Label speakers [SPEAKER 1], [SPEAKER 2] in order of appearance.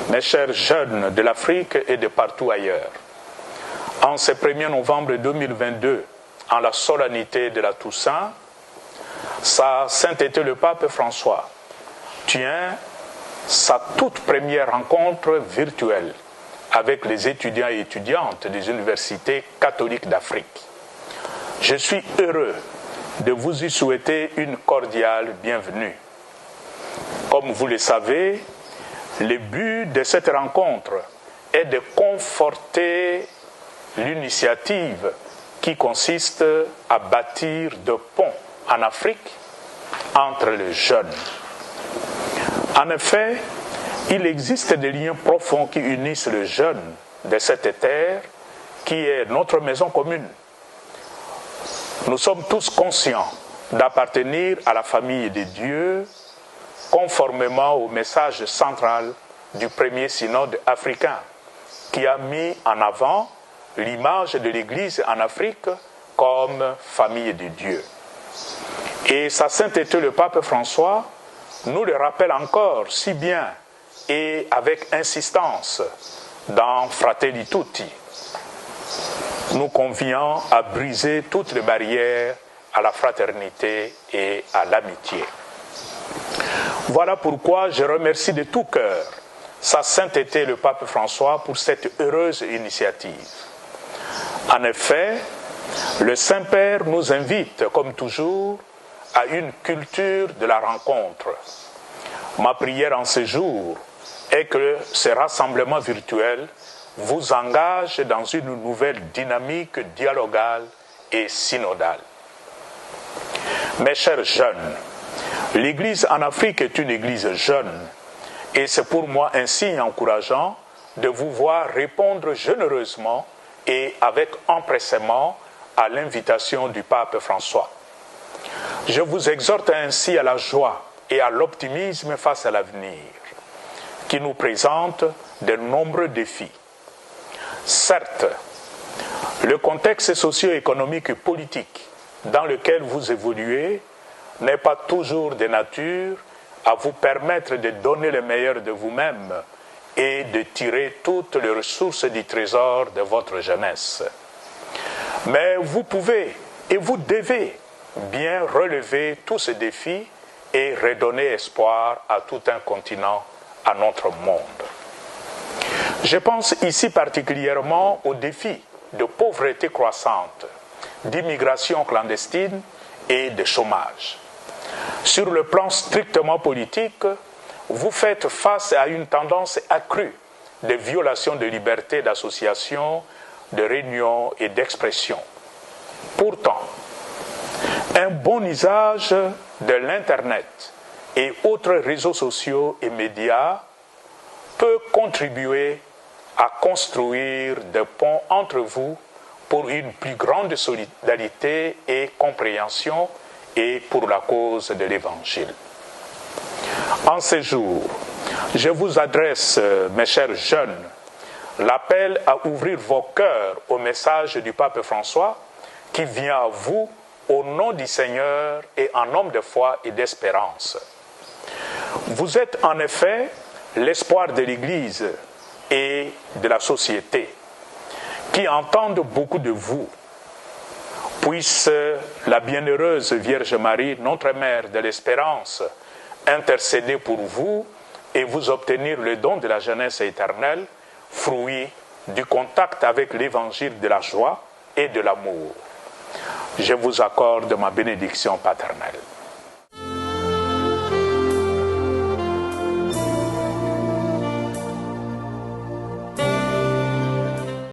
[SPEAKER 1] mes chers jeunes de l'Afrique et de partout ailleurs, en ce 1er novembre 2022, en la solennité de la Toussaint, sa sainteté le pape François tient sa toute première rencontre virtuelle avec les étudiants et étudiantes des universités catholiques d'Afrique. Je suis heureux de vous y souhaiter une cordiale bienvenue. Comme vous le savez, le but de cette rencontre est de conforter l'initiative qui consiste à bâtir des ponts en Afrique entre les jeunes. En effet, il existe des liens profonds qui unissent les jeunes de cette terre qui est notre maison commune. Nous sommes tous conscients d'appartenir à la famille de Dieu conformément au message central du premier synode africain qui a mis en avant l'image de l'Église en Afrique comme famille de Dieu. Et sa sainteté le pape François nous le rappelle encore si bien et avec insistance dans Fratelli Tutti, nous conviant à briser toutes les barrières à la fraternité et à l'amitié. Voilà pourquoi je remercie de tout cœur sa sainteté le pape François pour cette heureuse initiative. En effet, le Saint-Père nous invite, comme toujours, à une culture de la rencontre. Ma prière en ce jour est que ce rassemblement virtuel vous engage dans une nouvelle dynamique dialogale et synodale. Mes chers jeunes, l'Église en Afrique est une Église jeune et c'est pour moi un signe encourageant de vous voir répondre généreusement et avec empressement à l'invitation du pape François. Je vous exhorte ainsi à la joie et à l'optimisme face à l'avenir, qui nous présente de nombreux défis. Certes, le contexte socio-économique et politique dans lequel vous évoluez n'est pas toujours de nature à vous permettre de donner le meilleur de vous-même et de tirer toutes les ressources du trésor de votre jeunesse. Mais vous pouvez et vous devez bien relever tous ces défis et redonner espoir à tout un continent, à notre monde. Je pense ici particulièrement aux défis de pauvreté croissante, d'immigration clandestine et de chômage. Sur le plan strictement politique, vous faites face à une tendance accrue de violation de liberté d'association, de réunion et d'expression. Pourtant, un bon usage de l'Internet et autres réseaux sociaux et médias peut contribuer à construire des ponts entre vous pour une plus grande solidarité et compréhension et pour la cause de l'Évangile. En ces jours, je vous adresse, mes chers jeunes, l'appel à ouvrir vos cœurs au message du pape François qui vient à vous au nom du Seigneur et en homme de foi et d'espérance. Vous êtes en effet l'espoir de l'Église et de la société qui entendent beaucoup de vous. Puisse la bienheureuse Vierge Marie, notre Mère de l'Espérance, intercéder pour vous et vous obtenir le don de la jeunesse éternelle, fruit du contact avec l'évangile de la joie et de l'amour. Je vous accorde ma bénédiction paternelle.